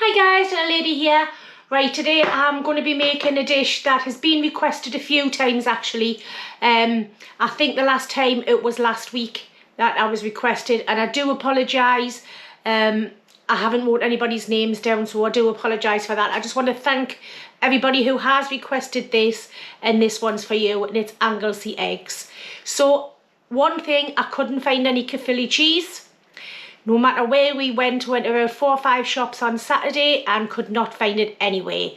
Hi guys, little lady here. Right, today I'm going to be making a dish that has been requested a few times actually. I think the last time it was last week that I was requested, and I do apologise. I haven't wrote anybody's names down, so I do apologise for that. I just want to thank everybody who has requested this, and this one's for you, and it's Anglesey Eggs. So one thing, I couldn't find any Caerphilly cheese. No matter where we went around 4 or 5 shops on Saturday and could not find it anywhere.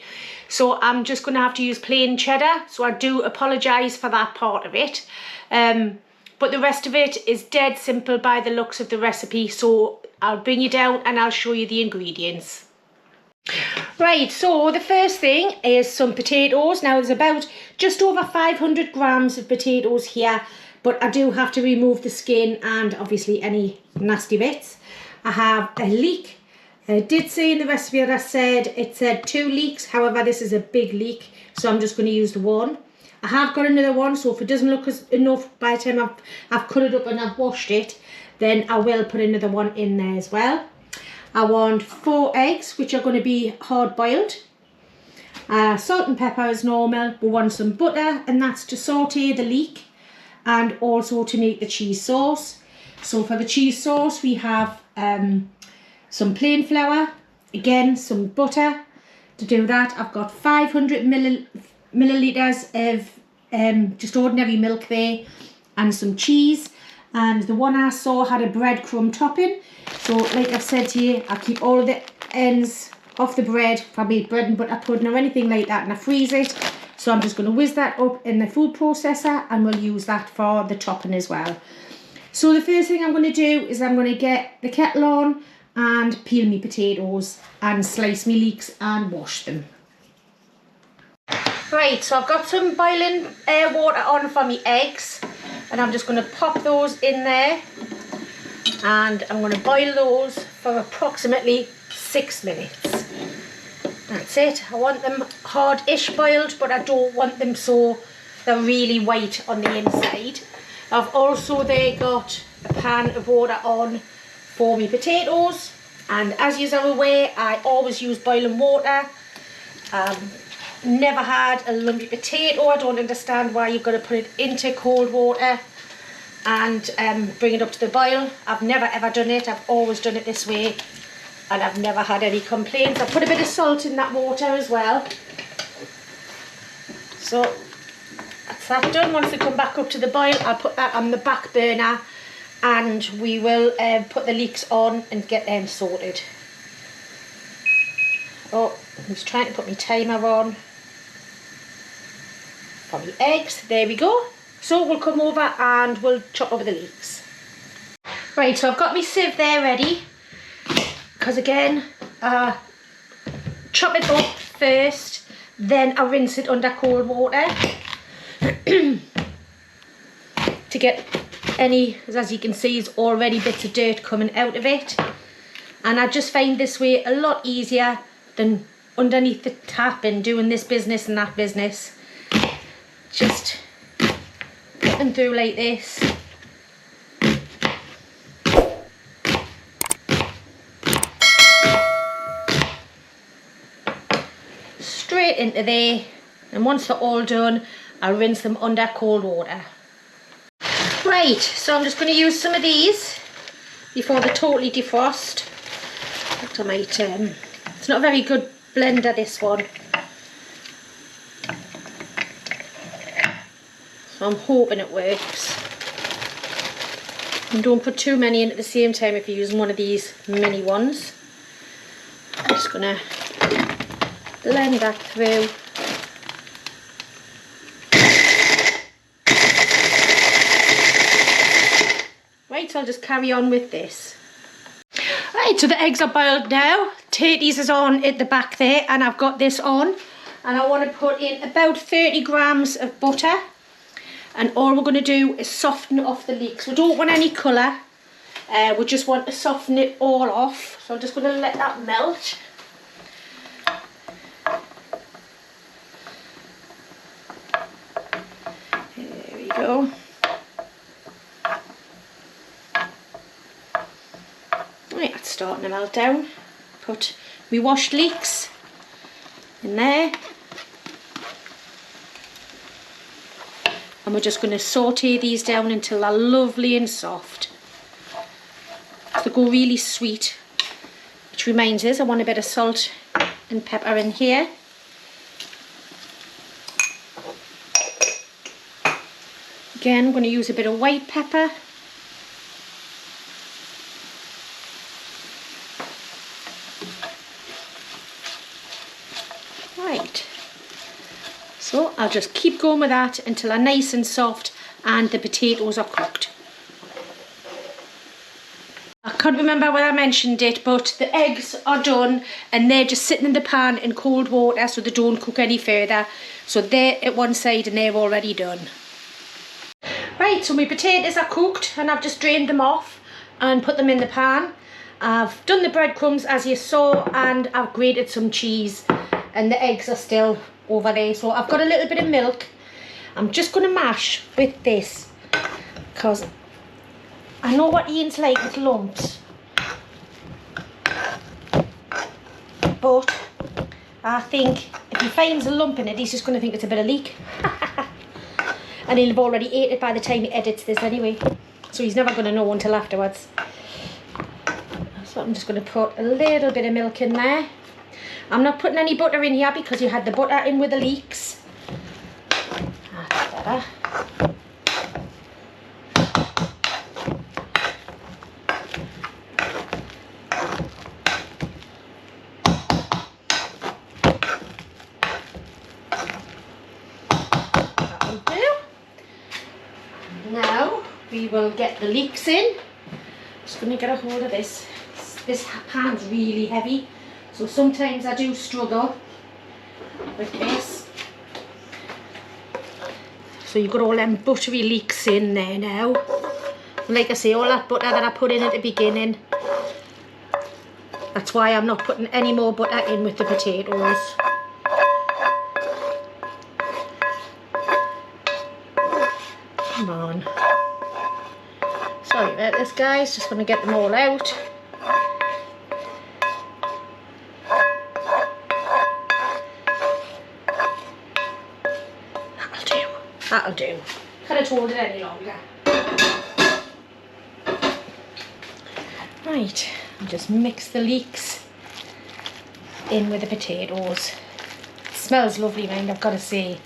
So I'm just going to have to use plain cheddar. So I do apologise for that part of it. But the rest of it is dead simple by the looks of the recipe. So I'll bring you down and I'll show you the ingredients. Right, so the first thing is some potatoes. Now there's about just over 500 grams of potatoes here, but I do have to remove the skin and obviously any nasty bits. I have a leek. It did say in the recipe that it said 2 leeks, however this is a big leek, so I'm just going to use the one. I have got another one, so if it doesn't look enough by the time I've cut it up and I've washed it, then I will put another one in there as well. I want 4 eggs, which are going to be hard boiled. Salt and pepper as normal. We want some butter, and that's to saute the leek and also to make the cheese sauce. So for the cheese sauce we have some plain flour, again some butter. To do that I've got 500 millilitres of just ordinary milk there, and some cheese. And the one I saw had a breadcrumb topping, so like I've said to you, I keep all of the ends off the bread if I make bread and butter pudding or anything like that, and I freeze it. So I'm just going to whiz that up in the food processor, and we'll use that for the topping as well. So the first thing I'm going to do is I'm going to get the kettle on and peel me potatoes and slice me leeks and wash them. Right, so I've got some boiling water on for me eggs, and I'm just going to pop those in there, and I'm going to boil those for approximately 6 minutes. That's it. I want them hard-ish boiled, but I don't want them so they're really white on the inside. I've also there got a pan of water on for me potatoes, and as you are aware, I always use boiling water. Never had a lumpy potato. I don't understand why you've got to put it into cold water and bring it up to the boil. I've never ever done it. I've always done it this way, and I've never had any complaints. I put a bit of salt in that water as well. So that's that done. Once they come back up to the boil, I'll put that on the back burner, and we will put the leeks on and get them sorted. Oh, I was trying to put my timer on for the eggs. There we go. So we'll come over and we'll chop over the leeks. Right, so I've got my sieve there ready, because again, chop it up first, then I rinse it under cold water to get any, as you can see, is already bits of dirt coming out of it. And I just find this way a lot easier than underneath the tap and doing this business and that business. Just put them through like this. Straight into there, and once they're all done, I'll rinse them under cold water. Right, so I'm just going to use some of these before they totally defrost. I might, it's not a very good blender, this one, so I'm hoping it works. And don't put too many in at the same time if you're using one of these mini ones. I'm just going to blend that through. Right, so I'll just carry on with this. Right, so the eggs are boiled now. Tatties is on at the back there, and I've got this on. And I want to put in about 30 grams of butter. And all we're going to do is soften off the leeks. We don't want any colour. We just want to soften it all off. So I'm just going to let that melt. There we go. Right, that's starting to melt down. Put my washed leeks in there. And we're just going to saute these down until they're lovely and soft. They go really sweet. Which reminds us, I want a bit of salt and pepper in here. Again, I'm going to use a bit of white pepper. Right. So I'll just keep going with that until they're nice and soft and the potatoes are cooked. I can't remember whether I mentioned it, but the eggs are done and they're just sitting in the pan in cold water so they don't cook any further. So they're at one side and they're already done. Right, so my potatoes are cooked and I've just drained them off and put them in the pan. I've done the breadcrumbs as you saw and I've grated some cheese and the eggs are still over there. So I've got a little bit of milk. I'm just going to mash with this because I know what Ian's like with lumps, but I think if he finds a lump in it, he's just going to think it's a bit of leek. And he'll have already ate it by the time he edits this anyway, so he's never going to know until afterwards. So I'm just going to put a little bit of milk in there. I'm not putting any butter in here because you had the butter in with the leeks. That's better. Now we will get the leeks in. Just going to get a hold of this. This pan's really heavy, so sometimes I do struggle with this. So you've got all them buttery leeks in there now. Like I say, all that butter that I put in at the beginning, that's why I'm not putting any more butter in with the potatoes. Come on. Sorry about this, guys. Just going to get them all out. That'll do. That'll do. Could have told it any longer. Right. I'll just mix the leeks in with the potatoes. It smells lovely, mind, I've got to say.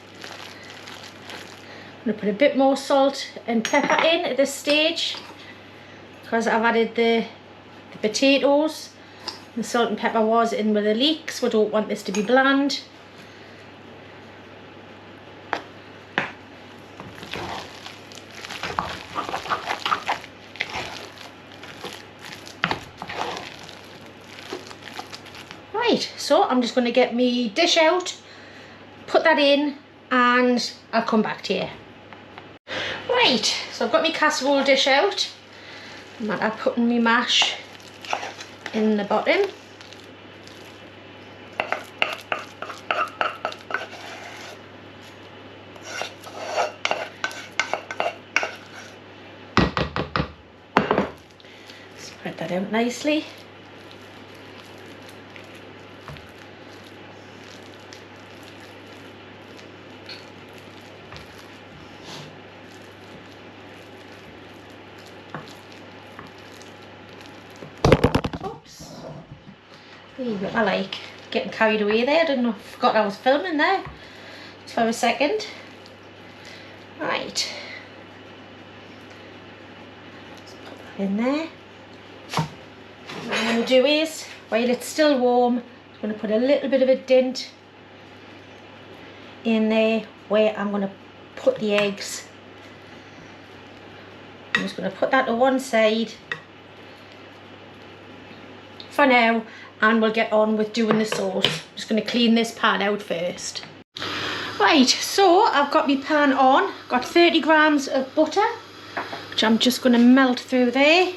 I'm going to put a bit more salt and pepper in at this stage because I've added the potatoes. The salt and pepper was in with the leeks. We don't want this to be bland. Right, so I'm just going to get my dish out, put that in, and I'll come back to you. Right, so I've got my casserole dish out. I'm putting my mash in the bottom. Spread that out nicely. I like getting carried away there. I didn't know, forgot I was filming there just for a second. Right, let's put that in there. What I'm going to do is, while it's still warm, I'm going to put a little bit of a dent in there where I'm going to put the eggs. I'm just going to put that to one side for now, and we'll get on with doing the sauce. I'm just going to clean this pan out first. Right, so I've got my pan on, got 30 grams of butter, which I'm just going to melt through there.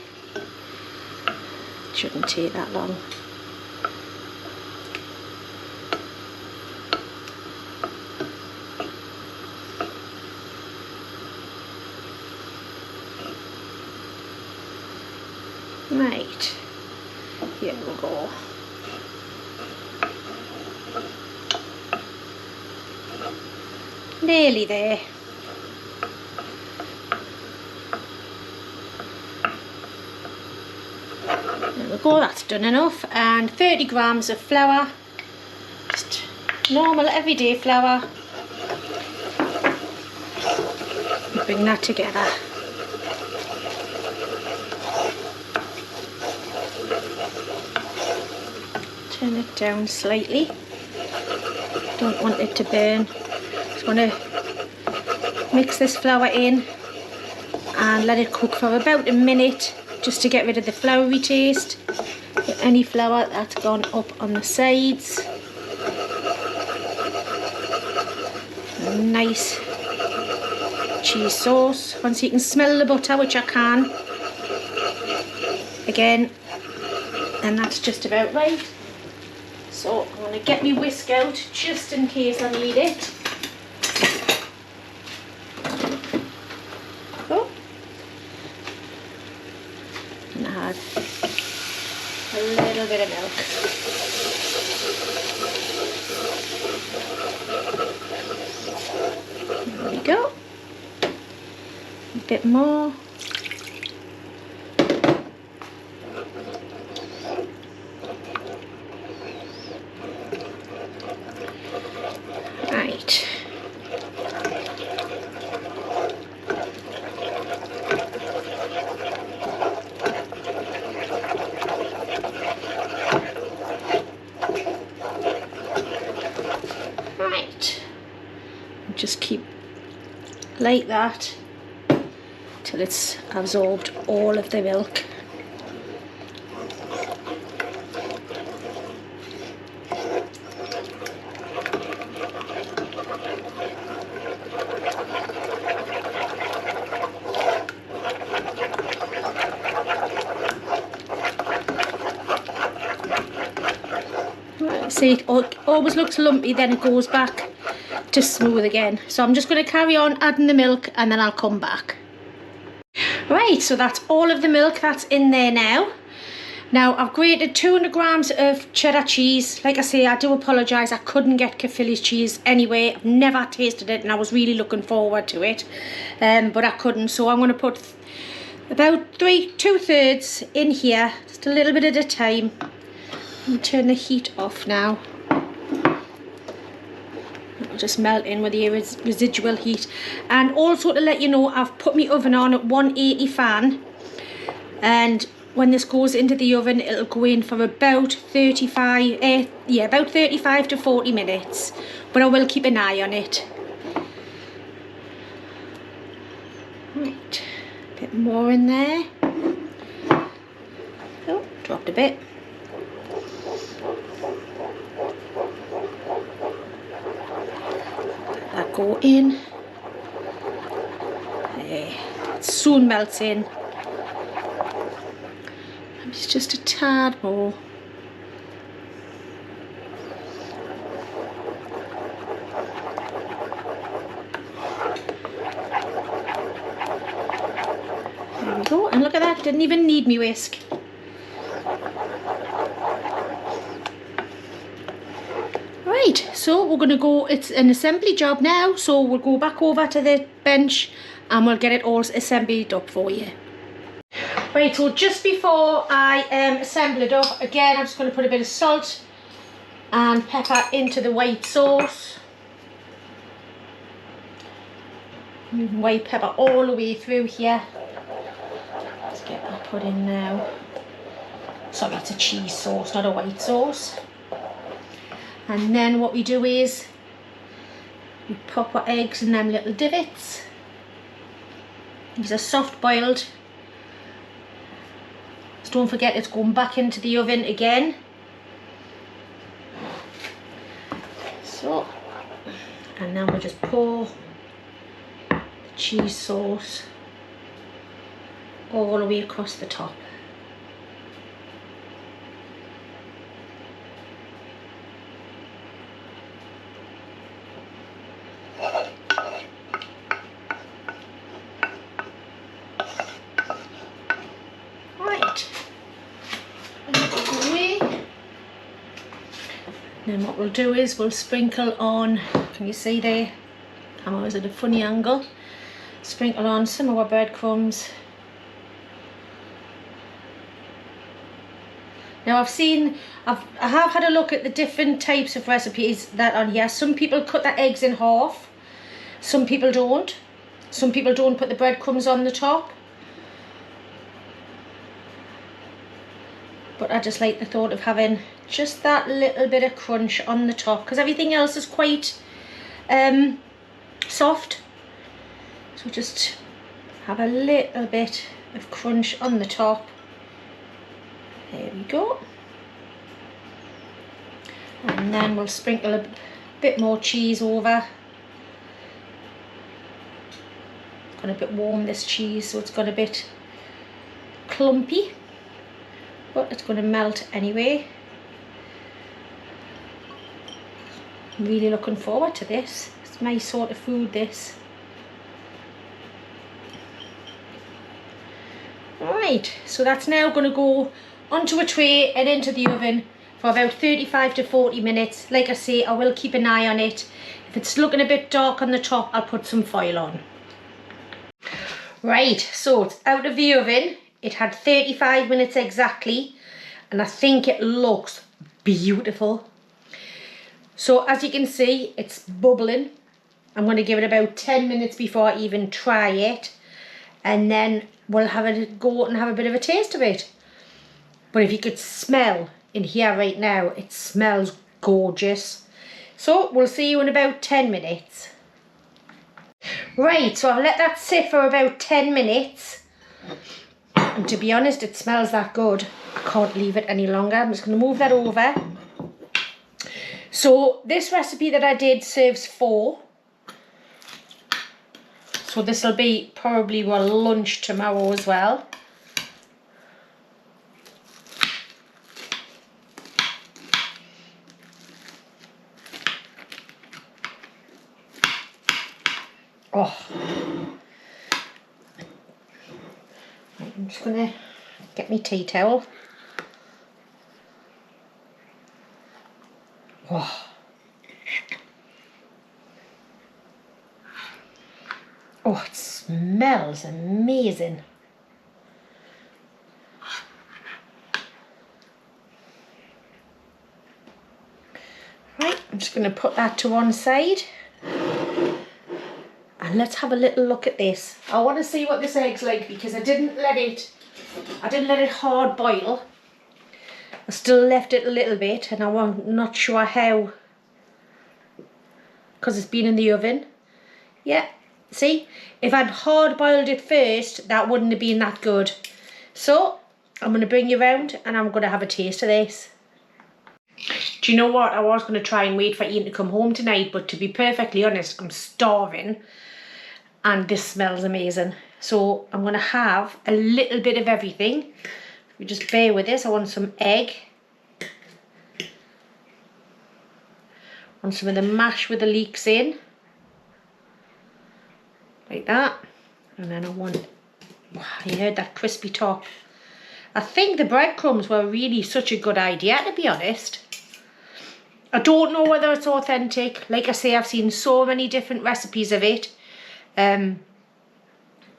Shouldn't take that long. Right, here we go. Nearly there. There we go, that's done enough. And 30 grams of flour, just normal everyday flour. Bring that together. Turn it down slightly. Don't want it to burn. Just want to mix this flour in and let it cook for about a minute, just to get rid of the floury taste, any flour that's gone up on the sides. A nice cheese sauce. Once you can smell the butter, which I can, again, and that's just about right. So I'm going to get my whisk out just in case I need it. Oh. And add a little bit of milk. There we go. A bit more. Right. Right. Just keep like that till it's absorbed all of the milk. See, it always looks lumpy, then it goes back to smooth again. So I'm just going to carry on adding the milk and then I'll come back. Right, so that's all of the milk that's in there now. Now I've grated 200 grams of cheddar cheese. Like I say, I do apologise, I couldn't get Caerphilly's cheese anyway. I've never tasted it and I was really looking forward to it, but I couldn't. So I'm going to put about 2/3 in here, just a little bit at a time. I'll turn the heat off now. It'll just melt in with the residual heat. And also to let you know, I've put my oven on at 180 fan, and when this goes into the oven, it'll go in for about 35 to 40 minutes. But I will keep an eye on it. Right, a bit more in there. Oh, dropped a bit. That go in. There, it soon melts in. And it's just a tad more. There we go, and look at that, didn't even need me whisk. Right, so we're going to go, it's an assembly job now, so we'll go back over to the bench and we'll get it all assembled up for you. Right, so just before I assemble it up, again I'm just going to put a bit of salt and pepper into the white sauce. White pepper all the way through here. Let's get that put in now. Sorry, it's a cheese sauce, not a white sauce. And then what we do is we pop our eggs in them little divots. These are soft boiled. So don't forget, it's going back into the oven again. So, and then we'll just pour the cheese sauce all the way across the top. Then what we'll do is we'll sprinkle on, can you see there, camera was at a funny angle. Sprinkle on some of our breadcrumbs. Now I have had a look at the different types of recipes that are on here. Some people cut their eggs in half, some people don't. Some people don't put the breadcrumbs on the top. But I just like the thought of having just that little bit of crunch on the top, because everything else is quite soft. So just have a little bit of crunch on the top. There we go. And then we'll sprinkle a bit more cheese over. Got a bit warm, this cheese, so it's got a bit clumpy, but it's going to melt anyway. I'm really looking forward to this. It's my sort of food, this. Alright, so that's now going to go onto a tray and into the oven for about 35 to 40 minutes. Like I say, I will keep an eye on it. If it's looking a bit dark on the top, I'll put some foil on. Right, so it's out of the oven. It had 35 minutes exactly, and I think it looks beautiful. So as you can see, it's bubbling. I'm going to give it about 10 minutes before I even try it, and then we'll have a go and have a bit of a taste of it. But if you could smell in here right now, it smells gorgeous. So we'll see you in about 10 minutes. Right, so I've let that sit for about 10 minutes. And to be honest, it smells that good. I can't leave it any longer. I'm just going to move that over. So this recipe that I did serves 4. So this will be probably our lunch tomorrow as well. Oh, I'm just going to get my tea towel. Oh. Oh, it smells amazing. Right, I'm just going to put that to one side. And let's have a little look at this. I want to see what this egg's like, because I didn't let it hard boil. I still left it a little bit, and I'm not sure how, because it's been in the oven. Yeah, see, if I'd hard boiled it first, that wouldn't have been that good. So I'm going to bring you round and I'm going to have a taste of this. Do you know what? I was going to try and wait for Ian to come home tonight, but to be perfectly honest, I'm starving. And this smells amazing. So I'm going to have a little bit of everything. You just bear with this. I want some egg. I want some of the mash with the leeks in. Like that. And then I want... Wow, you heard that crispy top. I think the breadcrumbs were really such a good idea, to be honest. I don't know whether it's authentic. Like I say, I've seen so many different recipes of it.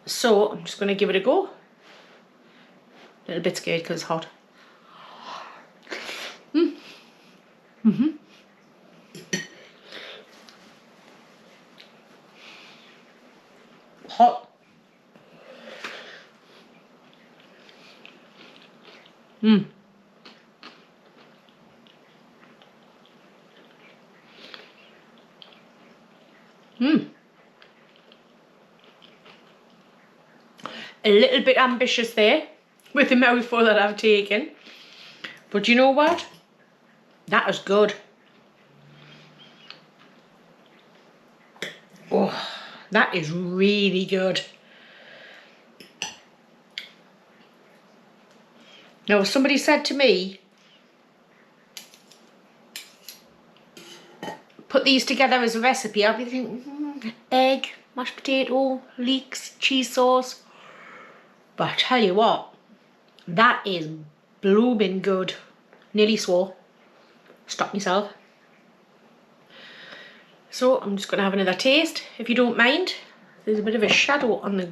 So I'm just going to give it a go. A little bit scared because it's hot. Hot. A little bit ambitious there with the mouthful that I've taken, but you know what? That is good. Oh, that is really good. Now, somebody said to me, put these together as a recipe, I'll be thinking, egg, mashed potato, leeks, cheese sauce. But I tell you what, that is blooming good. Nearly swore. Stop myself. So I'm just going to have another taste, if you don't mind. There's a bit of a shadow on the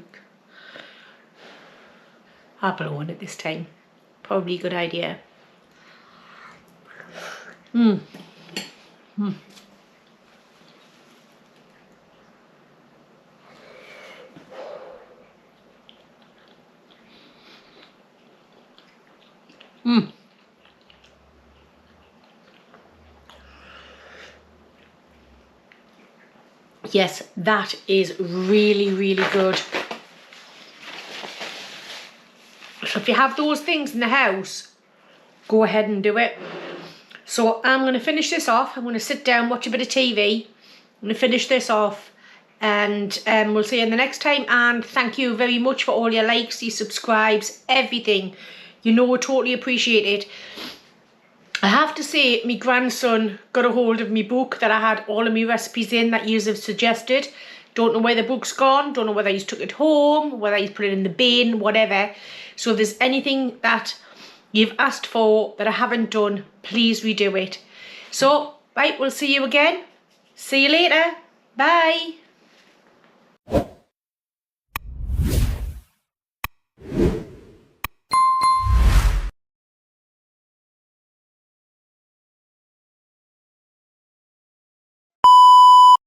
apple on it this time. Probably a good idea. Yes, that is really, really good. So if you have those things in the house, go ahead and do it. So I'm going to finish this off. I'm going to sit down, watch a bit of TV. I'm going to finish this off, and we'll see you in the next time. And thank you very much for all your likes, your subscribes, everything. You know, I totally appreciate it. I have to say, my grandson got a hold of my book that I had all of my recipes in that you have suggested. Don't know where the book's gone. Don't know whether he's took it home, whether he's put it in the bin, whatever. So if there's anything that you've asked for that I haven't done, please redo it. So, right, we'll see you again. See you later. Bye.